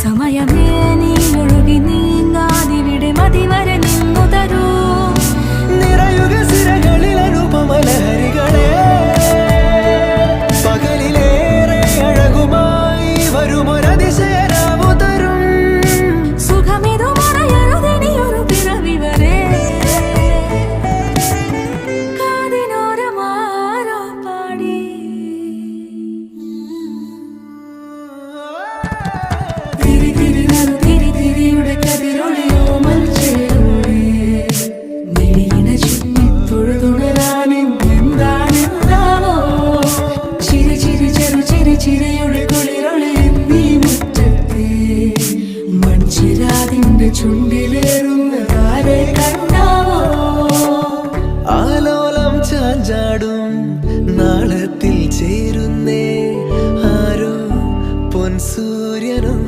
സമയമേ നീ ഒഴുകി നീങ്ങാതിവിടെ മതിവരെ നിന്നു തരൂ. നിറയുക സിരകളിൽ അനുപമലഹരികളെ, പകലിലേറെ അഴകുമായി വരുമൊരതിശയരാവു തരും. സുഖമിതു മറയരുതിനിയൊരു പിറവി വരെ. കാതിനോരമാരോ പാടി തിരി തിരി നറു തിരി തിരിയുടെ കതിരൊളിയോ മൽച്ചേരോടെ മിഴിയിണ ചുറ്റി തൊഴുതുണരാനെന്താണെന്താവോ. ചിരി ചിരി ചെറു ചിരി ചിരിയുടെ കുളിരൊളി നീ മുറ്റത്തെ മൺചിരാതിന്റെ ചുണ്ടിലേറുന്നതാരെ കണ്ടാവോ. ആലോലം ചാഞ്ചാടും നാളത്തിൽ ചേരുന്നേ ആരോ പൊൻസൂര്യനും.